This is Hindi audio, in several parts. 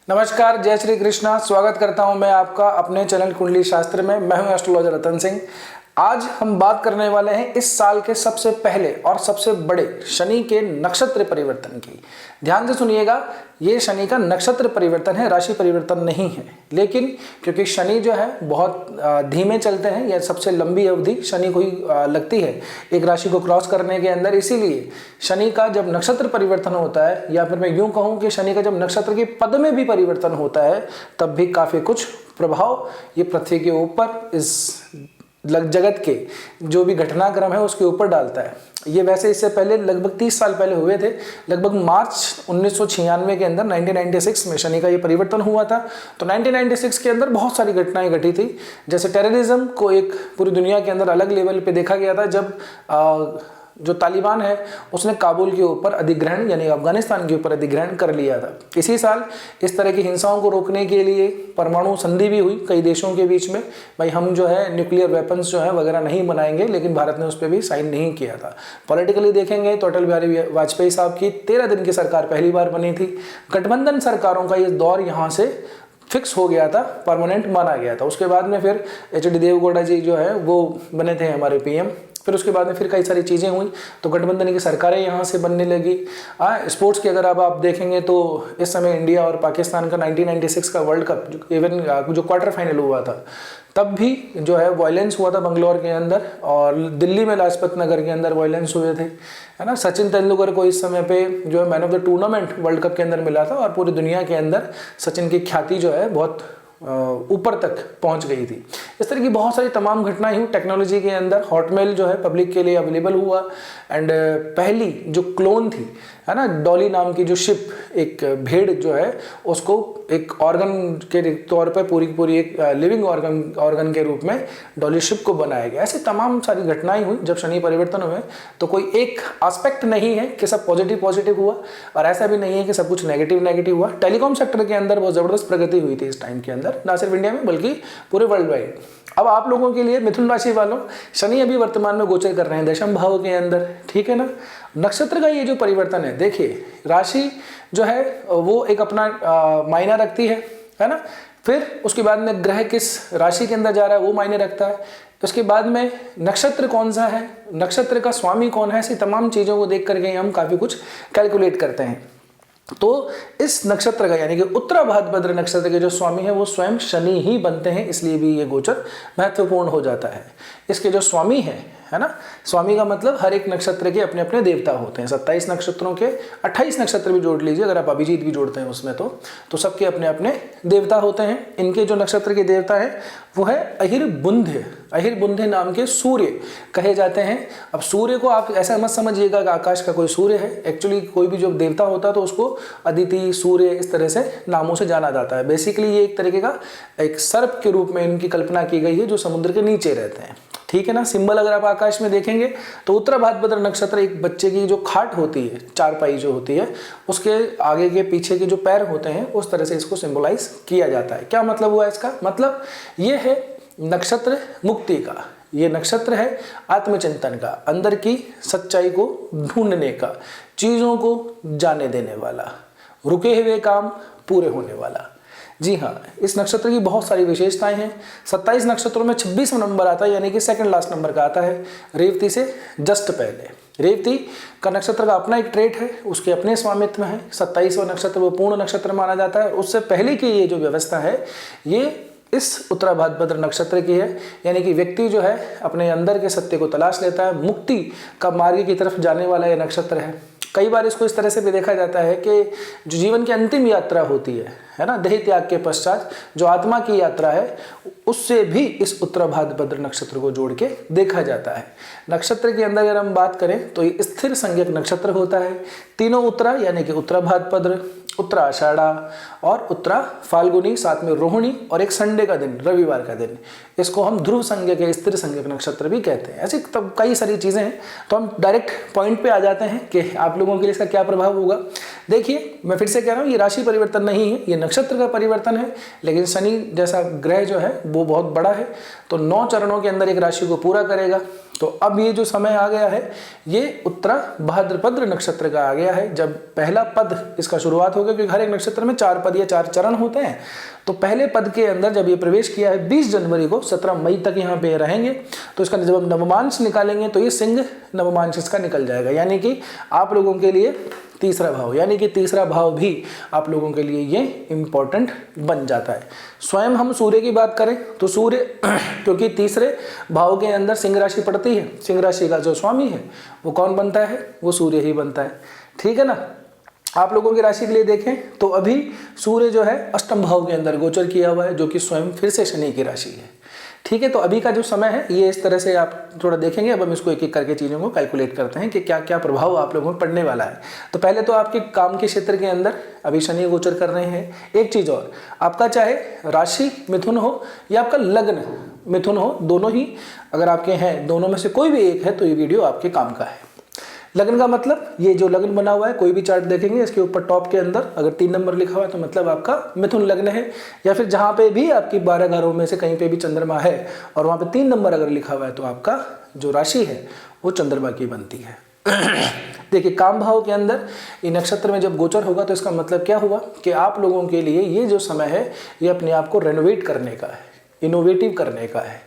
नमस्कार, जय श्री कृष्णा। स्वागत करता हूं मैं आपका अपने चैनल कुंडली शास्त्र में। मैं हूं एस्ट्रोलॉजर रतन सिंह। आज हम बात करने वाले हैं इस साल के सबसे पहले और सबसे बड़े शनि के नक्षत्र परिवर्तन की। ध्यान से सुनिएगा, ये शनि का नक्षत्र परिवर्तन है, राशि परिवर्तन नहीं है। लेकिन क्योंकि शनि जो है बहुत धीमे चलते हैं, या सबसे लंबी अवधि शनि को ही लगती है एक राशि को क्रॉस करने के अंदर, इसीलिए शनि का जब नक्षत्र परिवर्तन होता है, या फिर मैं यूं कहूं कि शनि का जब नक्षत्र के पद में भी परिवर्तन होता है, तब भी काफी कुछ प्रभाव ये पृथ्वी के ऊपर, इस जगत के जो भी घटनाक्रम है उसके ऊपर डालता है। ये वैसे इससे पहले लगभग 30 साल पहले हुए थे। लगभग मार्च 1996 के अंदर 1996 में शनि का ये परिवर्तन हुआ था। तो 1996 के अंदर बहुत सारी घटनाएं घटी थी। जैसे टेररिज्म को एक पूरी दुनिया के अंदर अलग लेवल पे देखा गया था, जब जो तालिबान है उसने काबुल के ऊपर अधिग्रहण यानी अफगानिस्तान के ऊपर अधिग्रहण कर लिया था। इसी साल इस तरह की हिंसाओं को रोकने के लिए परमाणु संधि भी हुई कई देशों के बीच में। भाई हम जो है न्यूक्लियर वेपन्स जो है वगैरह नहीं बनाएंगे, लेकिन भारत ने उस पर भी साइन नहीं किया था। पॉलिटिकली देखेंगे तो अटल बिहारी वाजपेयी साहब की 13 दिन की सरकार पहली बार बनी थी। गठबंधन सरकारों का ये दौर यहाँ से फिक्स हो गया था, परमानेंट माना गया था। उसके बाद में फिर एच.डी. देवगौड़ा जी जो है वो बने थे हमारे पीएम। फिर उसके बाद में फिर कई सारी चीज़ें हुई, तो गठबंधन की सरकारें यहाँ से बनने लगी। स्पोर्ट्स की अगर आप देखेंगे तो इस समय इंडिया और पाकिस्तान का 1996 का वर्ल्ड कप, इवन जो क्वार्टर फाइनल हुआ था, तब भी जो है वायलेंस हुआ था बंगलौर के अंदर, और दिल्ली में लाजपत नगर के अंदर वायलेंस हुए थे, है ना। सचिन तेंदुलकर को इस समय पे जो है man of the tournament world cup के अंदर मिला था, और पूरी दुनिया के अंदर सचिन की ख्याति जो है बहुत ऊपर तक पहुंच गई थी। इस तरह की बहुत सारी तमाम घटनाएं हुई। टेक्नोलॉजी के अंदर हॉटमेल जो है पब्लिक के लिए अवेलेबल हुआ, एंड पहली जो क्लोन थी, है ना, डॉली नाम की जो शिप, एक भेड़ जो है उसको एक ऑर्गन के तौर पर पूरी एक लिविंग ऑर्गन के रूप में डॉली शिप को बनाया गया। ऐसे तमाम सारी घटनाएं हुई जब शनि परिवर्तन हुए। तो कोई एक एस्पेक्ट नहीं है कि सब पॉजिटिव हुआ, और ऐसा भी नहीं है कि सब कुछ नेगेटिव हुआ। टेलीकॉम सेक्टर के अंदर बहुत ज़बरदस्त प्रगति हुई थी इस टाइम के अंदर, ना सिर्फ इंडिया में बल्कि पूरे वर्ल्ड वाइड। अब आप लोगों के लिए, मिथुन राशि वालों, शनि अभी वर्तमान में गोचर कर रहे हैं दशम भाव के अंदर, ठीक है ना। नक्षत्र का ये जो परिवर्तन है, देखिए राशि जो है वो एक अपना मायना रखती है ना। फिर उसके बाद में ग्रह किस राशि के अंदर जा रहा है वो मायने रखता है। उसके बाद में नक्षत्र कौन सा है, नक्षत्र का स्वामी कौन है, ऐसी तमाम चीज़ों को देख करके हम काफ़ी कुछ कैलकुलेट करते हैं। तो इस नक्षत्र का यानी कि उत्तरा भाद्रपद नक्षत्र के जो स्वामी है वो स्वयं शनि ही बनते हैं, इसलिए भी ये गोचर महत्वपूर्ण हो जाता है। इसके जो स्वामी है ना, स्वामी का मतलब हर एक नक्षत्र के अपने अपने देवता होते हैं। 27 नक्षत्रों के 28 नक्षत्र भी जोड़ लीजिए, अगर आप अभिजीत भी जोड़ते हैं उसमें तो सबके अपने अपने देवता होते हैं। इनके जो नक्षत्र के देवता हैं वो है अहिर्बुंधे नाम के सूर्य कहे जाते हैं। अब सूर्य को आप ऐसा मत समझिएगा कि आकाश का कोई सूर्य है। एक्चुअली कोई भी जो देवता होता है तो उसको अदिति, सूर्य, इस तरह से नामों से जाना जाता है। बेसिकली ये एक तरीके का एक सर्प के रूप में इनकी कल्पना की गई है जो समुद्र के नीचे रहते हैं, ठीक है ना। सिंबल अगर आप आकाश में देखेंगे तो उत्तरा भाद्रपद नक्षत्र एक बच्चे की जो खाट होती है, चारपाई जो होती है, उसके आगे के पीछे के जो पैर होते हैं उस तरह से इसको सिंबलाइज किया जाता है। क्या मतलब हुआ इसका? मतलब ये है नक्षत्र मुक्ति का, ये नक्षत्र है आत्मचिंतन का, अंदर की सच्चाई को ढूंढने का, चीज़ों को जाने देने वाला, रुके हुए काम पूरे होने वाला। जी हाँ, इस नक्षत्र की बहुत सारी विशेषताएं हैं। 27 नक्षत्रों में 26वां नंबर आता है, यानी कि सेकंड लास्ट नंबर का आता है, रेवती से जस्ट पहले। रेवती का नक्षत्र का अपना एक ट्रेट है, उसके अपने स्वामित्व है। 27वां नक्षत्र वो पूर्ण नक्षत्र माना जाता है। उससे पहले की ये जो व्यवस्था है ये इस उत्तरा भाद्रपद नक्षत्र की है, यानी कि व्यक्ति जो है अपने अंदर के सत्य को तलाश लेता है, मुक्ति का मार्ग की तरफ जाने वाला ये नक्षत्र है। कई बार इसको इस तरह से भी देखा जाता है कि जो जीवन की अंतिम यात्रा होती है ना, देह त्याग के पश्चात जो आत्मा की यात्रा है, उससे भी इस उत्तरा भाद्रपद नक्षत्र को जोड़ के देखा जाता है। नक्षत्र के अंदर अगर हम बात करें तो ये स्थिर संज्ञक नक्षत्र होता है। तीनों उत्तरा यानी कि उत्तरा भाद्रपद, उत्तरा आषाढ़ा और उत्तरा फाल्गुनी, साथ में रोहिणी और एक संडे का दिन, रविवार का दिन, इसको हम ध्रुव संज्ञक या स्थिर संज्ञक नक्षत्र भी कहते हैं। ऐसे तब कई सारी चीज़ें हैं। तो हम डायरेक्ट पॉइंट पे आ जाते हैं कि आप लोगों के लिए इसका क्या प्रभाव होगा। देखिए मैं फिर से कह रहा हूँ, ये राशि परिवर्तन नहीं है, ये नक्षत्र का परिवर्तन है, लेकिन शनि जैसा ग्रह जो है वो बहुत बड़ा है, तो 9 चरणों के अंदर एक राशि को पूरा करेगा। तो अब ये जो समय आ गया है ये उत्तरा भाद्रपद नक्षत्र का आ गया है, जब पहला पद इसका शुरुआत हो गया, क्योंकि हर एक नक्षत्र में 4 पद या 4 चरण होते हैं। तो पहले पद के अंदर जब ये प्रवेश किया है 20 जनवरी को, 17 मई तक यहाँ पे रहेंगे, तो इसका जब हम नवमांश निकालेंगे तो ये सिंह नवमांश इसका निकल जाएगा, यानी कि आप लोगों के लिए तीसरा भाव, यानी कि तीसरा भाव भी आप लोगों के लिए ये इंपॉर्टेंट बन जाता है। स्वयं हम सूर्य की बात करें तो सूर्य क्योंकि तीसरे भाव के अंदर सिंह राशि पड़ती है, सिंह राशि का जो स्वामी है वो कौन बनता है, वो सूर्य ही बनता है, ठीक है ना। आप लोगों की राशि के लिए देखें तो अभी सूर्य जो है अष्टम भाव के अंदर गोचर किया हुआ है, जो कि स्वयं फिर से शनि की राशि है, ठीक है। तो अभी का जो समय है ये इस तरह से आप थोड़ा देखेंगे। अब हम इसको एक एक करके चीज़ों को कैलकुलेट करते हैं कि क्या क्या प्रभाव आप लोगों पर पड़ने वाला है। तो पहले तो आपके काम के क्षेत्र के अंदर अभी शनि गोचर कर रहे हैं। एक चीज़ और, आपका चाहे राशि मिथुन हो या आपका लग्न मिथुन हो, दोनों ही अगर आपके हैं, दोनों में से कोई भी एक है तो ये वीडियो आपके काम का है। लग्न का मतलब ये जो लग्न बना हुआ है, कोई भी चार्ट देखेंगे इसके ऊपर टॉप के अंदर अगर 3 नंबर लिखा हुआ है तो मतलब आपका मिथुन लग्न है, या फिर जहाँ पे भी आपकी 12 घरों में से कहीं पे भी चंद्रमा है और वहाँ पे 3 नंबर अगर लिखा हुआ है तो आपका जो राशि है वो चंद्रमा की बनती है। देखिए काम भाव के अंदर ये नक्षत्र में जब गोचर होगा तो इसका मतलब क्या हुआ कि आप लोगों के लिए ये जो समय है ये अपने आप को रेनोवेट करने का है, इनोवेटिव करने का है,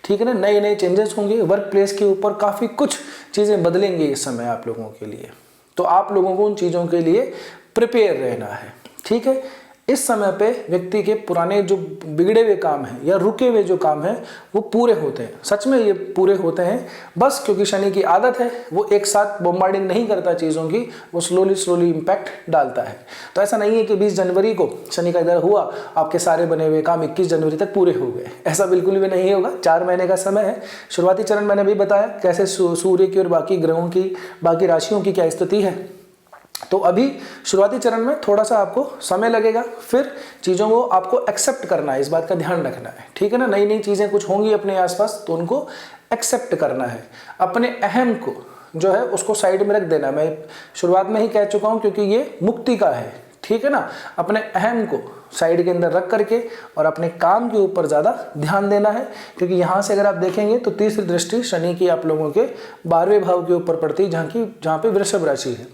ठीक है ना। नए नए चेंजेस होंगे, वर्क प्लेस के ऊपर काफ़ी कुछ चीज़ें बदलेंगे इस समय आप लोगों के लिए, तो आप लोगों को उन चीज़ों के लिए प्रिपेयर रहना है, ठीक है। इस समय पे व्यक्ति के पुराने जो बिगड़े हुए काम हैं या रुके हुए जो काम हैं वो पूरे होते हैं, सच में ये पूरे होते हैं, बस क्योंकि शनि की आदत है वो एक साथ बॉम्बार्डिंग नहीं करता चीज़ों की, वो स्लोली इम्पैक्ट डालता है। तो ऐसा नहीं है कि 20 जनवरी को शनि का इधर हुआ आपके सारे बने हुए काम 21 जनवरी तक पूरे हो गए, ऐसा बिल्कुल भी नहीं होगा। 4 महीने का समय है। शुरुआती चरण मैंने भी बताया कैसे सूर्य की और बाकी ग्रहों की, बाकी राशियों की क्या स्थिति है। तो अभी शुरुआती चरण में थोड़ा सा आपको समय लगेगा, फिर चीज़ों को आपको एक्सेप्ट करना है, इस बात का ध्यान रखना है, ठीक है ना। नई नई चीज़ें कुछ होंगी अपने आसपास तो उनको एक्सेप्ट करना है, अपने अहम को जो है उसको साइड में रख देना। मैं शुरुआत में ही कह चुका हूँ क्योंकि ये मुक्ति का है, ठीक है ना। अपने अहम को साइड के अंदर रख करके और अपने काम के ऊपर ज़्यादा ध्यान देना है, क्योंकि यहाँ से अगर आप देखेंगे तो तीसरी दृष्टि शनि की आप लोगों के 12वें भाव के ऊपर पड़ती है, जहाँ पे वृषभ राशि है।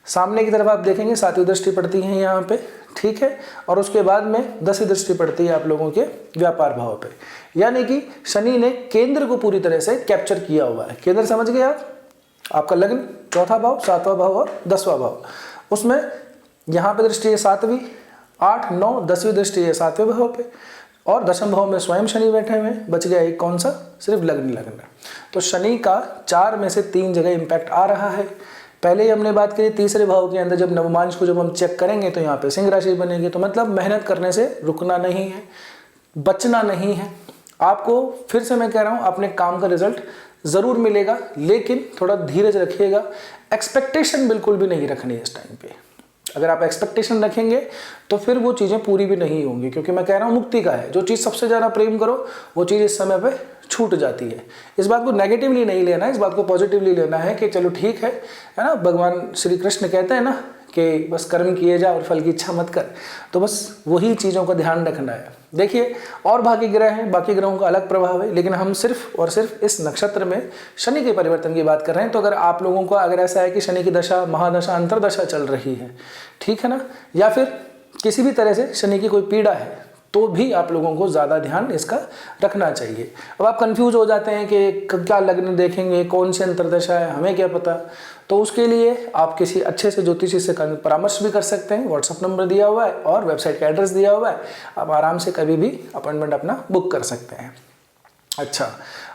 सामने की तरफ आप देखेंगे 7वीं दृष्टि पड़ती है यहाँ पे, ठीक है। और उसके बाद में 10वीं दृष्टि पड़ती है आप लोगों के व्यापार भाव पे, यानी कि शनि ने केंद्र को पूरी तरह से कैप्चर किया हुआ है। केंद्र समझ गए आप, आपका लग्न, चौथा भाव, 7वां भाव और 10वां भाव, उसमें यहाँ पे दृष्टि है 7वीं, 8, 9, 10वीं दृष्टि है 7वें भाव पे, और 10वें भाव में स्वयं शनि बैठे हुए हैं। बच गया एक कौन सा, सिर्फ लग्न। तो शनि का 4 में से 3 जगह इम्पैक्ट आ रहा है। पहले ही हमने बात करी तीसरे भाव के अंदर जब नवमांश को जब हम चेक करेंगे तो यहाँ पे सिंह राशि बनेगी, तो मतलब मेहनत करने से रुकना नहीं है, बचना नहीं है आपको। फिर से मैं कह रहा हूँ अपने काम का रिजल्ट ज़रूर मिलेगा, लेकिन थोड़ा धीरज रखिएगा। एक्सपेक्टेशन बिल्कुल भी नहीं रखनी है इस टाइम पे। अगर आप एक्सपेक्टेशन रखेंगे तो फिर वो चीज़ें पूरी भी नहीं होंगी, क्योंकि मैं कह रहा हूँ मुक्ति का है। जो चीज़ सबसे ज़्यादा प्रेम करो वो चीज़ इस समय पे छूट जाती है। इस बात को नेगेटिवली नहीं लेना है, इस बात को पॉजिटिवली लेना है कि चलो ठीक है ना। भगवान श्री कृष्ण कहते हैं ना कि बस कर्म किए जा और फल की इच्छा मत कर, तो बस वही चीज़ों का ध्यान रखना है। देखिए और बाकी ग्रह हैं, बाकी ग्रहों का अलग प्रभाव है, लेकिन हम सिर्फ और सिर्फ इस नक्षत्र में शनि के परिवर्तन की बात कर रहे हैं। तो अगर आप लोगों को अगर ऐसा है कि शनि की दशा, महादशा, अंतरदशा चल रही है, ठीक है ना, या फिर किसी भी तरह से शनि की कोई पीड़ा है, तो भी आप लोगों को ज़्यादा ध्यान इसका रखना चाहिए। अब आप कंफ्यूज हो जाते हैं कि क्या लग्न देखेंगे, कौन सी अंतरदशा है, हमें क्या पता। तो उसके लिए आप किसी अच्छे से ज्योतिषी से परामर्श भी कर सकते हैं। व्हाट्सअप नंबर दिया हुआ है और वेबसाइट का एड्रेस दिया हुआ है, आप आराम से कभी भी अपॉइंटमेंट अपना बुक कर सकते हैं। अच्छा,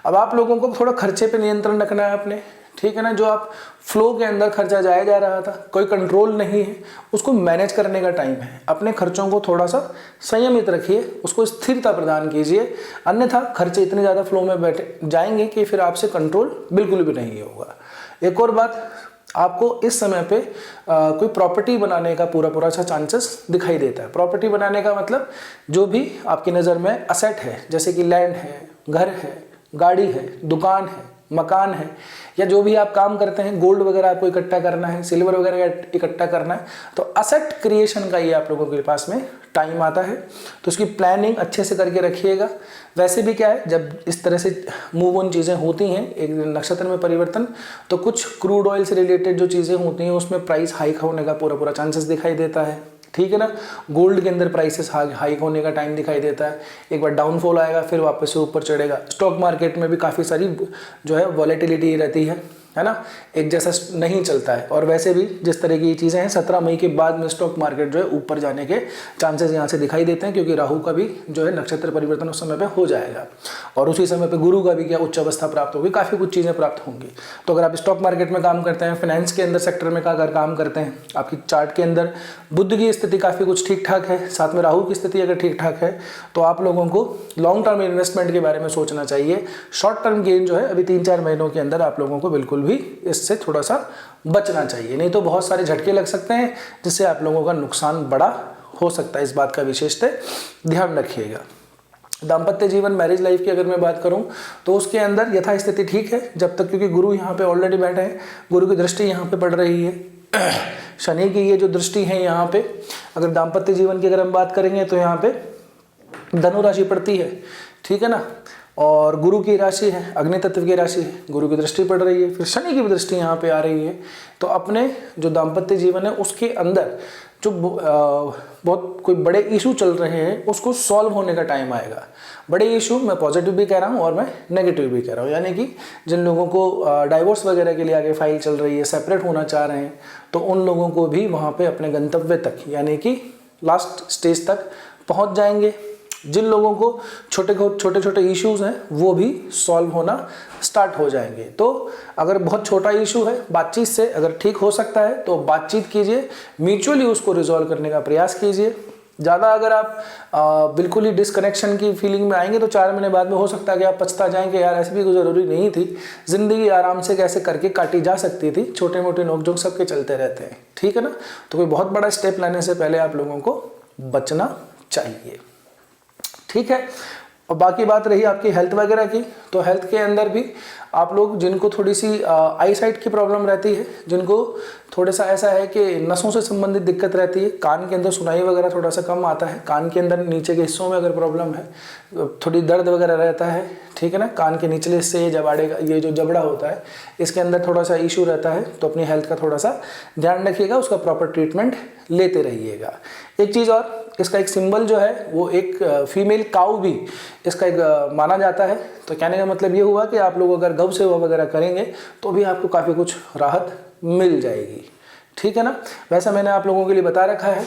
अब आप लोगों को थोड़ा खर्चे पे नियंत्रण रखना है अपने, ठीक है ना। जो आप फ्लो के अंदर खर्चा जाया जा रहा था, कोई कंट्रोल नहीं है, उसको मैनेज करने का टाइम है। अपने खर्चों को थोड़ा सा संयमित रखिए, उसको स्थिरता प्रदान कीजिए, अन्यथा खर्चे इतने ज़्यादा फ्लो में बैठे जाएंगे कि फिर आपसे कंट्रोल बिल्कुल भी नहीं होगा। एक और बात, आपको इस समय पे कोई प्रॉपर्टी बनाने का पूरा सा चांसेस दिखाई देता है। प्रॉपर्टी बनाने का मतलब जो भी आपकी नज़र में असेट है, जैसे कि लैंड है, घर है, गाड़ी है, दुकान है, मकान है, या जो भी आप काम करते हैं, गोल्ड वगैरह आपको इकट्ठा करना है, सिल्वर वगैरह इकट्ठा करना है, तो असेट क्रिएशन का ये आप लोगों के पास में टाइम आता है। तो उसकी प्लानिंग अच्छे से करके रखिएगा। वैसे भी क्या है, जब इस तरह से मूव ऑन चीज़ें होती हैं, एक नक्षत्र में परिवर्तन, तो कुछ क्रूड ऑयल से रिलेटेड जो चीज़ें होती हैं उसमें प्राइस हाइक होने का पूरा चांसेस दिखाई देता है, ठीक है ना। गोल्ड के अंदर प्राइसेस हाइक होने का टाइम दिखाई देता है, एक बार डाउनफॉल आएगा फिर वापस से ऊपर चढ़ेगा। स्टॉक मार्केट में भी काफ़ी सारी जो है वॉलेटिलिटी रहती है ना, एक जैसा नहीं चलता है। और वैसे भी जिस तरह की चीज़ें हैं, 17 मई के बाद में स्टॉक मार्केट जो है ऊपर जाने के चांसेस यहाँ से दिखाई देते हैं, क्योंकि राहु का भी जो है नक्षत्र परिवर्तन उस समय पे हो जाएगा, और उसी समय पे गुरु का भी क्या उच्च अवस्था प्राप्त होगी, काफ़ी कुछ चीज़ें प्राप्त होंगी। तो अगर आप स्टॉक मार्केट में काम करते हैं, फाइनेंस के अंदर सेक्टर में अगर काम करते हैं, आपकी चार्ट के अंदर बुध की स्थिति काफ़ी कुछ ठीक ठाक है, साथ में राहु की स्थिति अगर ठीक ठाक है, तो आप लोगों को लॉन्ग टर्म इन्वेस्टमेंट के बारे में सोचना चाहिए। शॉर्ट टर्म गेन जो है अभी 3-4 महीनों के अंदर आप लोगों को बिल्कुल भी इससे थोड़ा सा बचना चाहिए, नहीं तो बहुत सारे झटके लग सकते हैं जिससे आप लोगों का नुकसान बड़ा हो सकता है। इस बात का विशेषतः ध्यान रखिएगा। दाम्पत्य जीवन, मैरिज लाइफ की अगर मैं बात करूं तो उसके अंदर यथास्थिति ठीक है जब तक, क्योंकि गुरु यहाँ पे ऑलरेडी बैठे हैं, गुरु की दृष्टि यहाँ पे पड़ रही है। शनि की ये जो दृष्टि है यहाँ पे, अगर दाम्पत्य जीवन की अगर हम बात करेंगे तो यहाँ पे धनु राशि पड़ती है, ठीक है ना, और गुरु की राशि है, अग्नि तत्व की राशि है, गुरु की दृष्टि पड़ रही है, फिर शनि की भी दृष्टि यहाँ पे आ रही है। तो अपने जो दाम्पत्य जीवन है उसके अंदर जो बहुत कोई बड़े इशू चल रहे हैं उसको सॉल्व होने का टाइम आएगा। बड़े इशू मैं पॉजिटिव भी कह रहा हूँ और मैं नेगेटिव भी कह रहा हूँ, यानी कि जिन लोगों को डाइवोर्स वगैरह के लिए आगे फाइल चल रही है, सेपरेट होना चाह रहे हैं, तो उन लोगों को भी वहाँ पे अपने गंतव्य तक, यानी कि लास्ट स्टेज तक पहुँच जाएंगे। जिन लोगों को छोटे छोटे इश्यूज हैं वो भी सॉल्व होना स्टार्ट हो जाएंगे। तो अगर बहुत छोटा इशू है, बातचीत से अगर ठीक हो सकता है तो बातचीत कीजिए, म्यूचुअली उसको रिजॉल्व करने का प्रयास कीजिए। ज़्यादा अगर आप बिल्कुल ही डिसकनेक्शन की फीलिंग में आएंगे तो 4 महीने बाद में हो सकता है कि आप पछता जाएंगे, यार ऐसी भी कोई ज़रूरी नहीं थी, ज़िंदगी आराम से कैसे करके काटी जा सकती थी, छोटे मोटे नोकझोंक सबके चलते रहते हैं, ठीक है ना। तो कोई बहुत बड़ा स्टेप लेने से पहले आप लोगों को बचना चाहिए, ठीक है। और बाकी बात रही आपकी हेल्थ वगैरह की, तो हेल्थ के अंदर भी आप लोग जिनको थोड़ी सी आई साइट की प्रॉब्लम रहती है, जिनको थोड़ा सा ऐसा है कि नसों से संबंधित दिक्कत रहती है, कान के अंदर सुनाई वगैरह थोड़ा सा कम आता है, कान के अंदर नीचे के हिस्सों में अगर प्रॉब्लम है, थोड़ी दर्द वगैरह रहता है, ठीक है ना, कान के निचले हिस्से ये जो जबड़ा होता है इसके अंदर थोड़ा सा इशू रहता है, तो अपनी हेल्थ का थोड़ा सा ध्यान रखिएगा, उसका प्रॉपर ट्रीटमेंट लेते रहिएगा। एक चीज़ और, इसका एक सिंबल जो है वो एक फीमेल काऊ भी इसका एक माना जाता है। तो कहने का मतलब ये हुआ कि आप लोग अगर गौ सेवा वगैरह करेंगे तो भी आपको काफ़ी कुछ राहत मिल जाएगी, ठीक है ना। वैसा मैंने आप लोगों के लिए बता रखा है।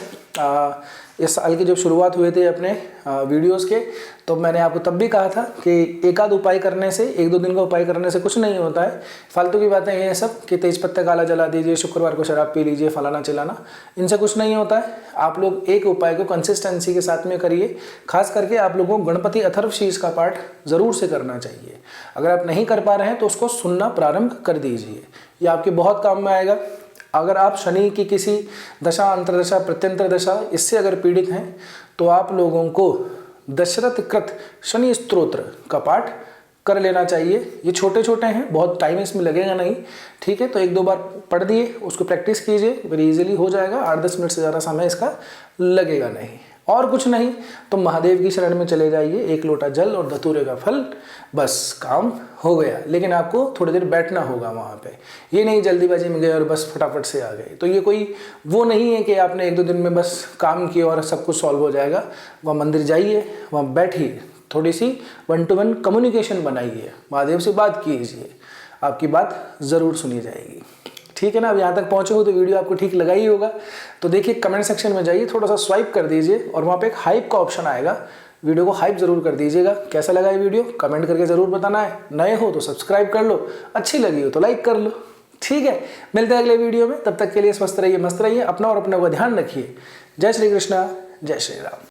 इस साल की जब शुरुआत हुए थे अपने वीडियोस के, तो मैंने आपको तब भी कहा था कि एक आध उपाय करने से, 1-2 दिन का उपाय करने से कुछ नहीं होता है। फालतू की बातें ये सब कि तेज पत्ता काला जला दीजिए, शुक्रवार को शराब पी लीजिए, फलाना चिलाना, इनसे कुछ नहीं होता है। आप लोग एक उपाय को कंसिस्टेंसी के साथ में करिए। खास करके आप लोगों को गणपति अथर्वशीर्ष का पाठ ज़रूर से करना चाहिए। अगर आप नहीं कर पा रहे हैं तो उसको सुनना प्रारंभ कर दीजिए, ये आपके बहुत काम में आएगा। अगर आप शनि की किसी दशा, अंतरदशा, प्रत्यंतर दशा इससे अगर पीड़ित हैं तो आप लोगों को दशरथ कृत शनि स्तोत्र का पाठ कर लेना चाहिए। ये छोटे छोटे हैं, बहुत टाइम इसमें लगेगा नहीं, ठीक है। तो 1-2 बार पढ़ दिए, उसको प्रैक्टिस कीजिए, वेरी इजीली हो जाएगा। 8-10 मिनट से ज़्यादा समय इसका लगेगा नहीं। और कुछ नहीं तो महादेव की शरण में चले जाइए, 1 लोटा जल और धतूरे का फल, बस काम हो गया। लेकिन आपको थोड़ी देर बैठना होगा वहाँ पे, ये नहीं जल्दीबाजी में गए और बस फटाफट से आ गए। तो ये कोई वो नहीं है कि आपने 1-2 दिन में बस काम किया और सब कुछ सॉल्व हो जाएगा। वहाँ मंदिर जाइए, वहाँ बैठिए, थोड़ी सी 1-to-1 कम्युनिकेशन बनाइए, महादेव से बात कीजिए, आपकी बात ज़रूर सुनी जाएगी, ठीक है ना। अब यहाँ तक पहुँचे हो तो वीडियो आपको ठीक लगा ही होगा। तो देखिए कमेंट सेक्शन में जाइए, थोड़ा सा स्वाइप कर दीजिए और वहाँ पे एक हाइप का ऑप्शन आएगा, वीडियो को हाइप ज़रूर कर दीजिएगा। कैसा लगा ये वीडियो कमेंट करके ज़रूर बताना है। नए हो तो सब्सक्राइब कर लो, अच्छी लगी हो तो लाइक कर लो, ठीक है। मिलते हैं अगले वीडियो में, तब तक के लिए स्वस्थ रहिए, मस्त रहिए, अपना और अपने का ध्यान रखिए। जय श्री कृष्णा, जय श्री राम।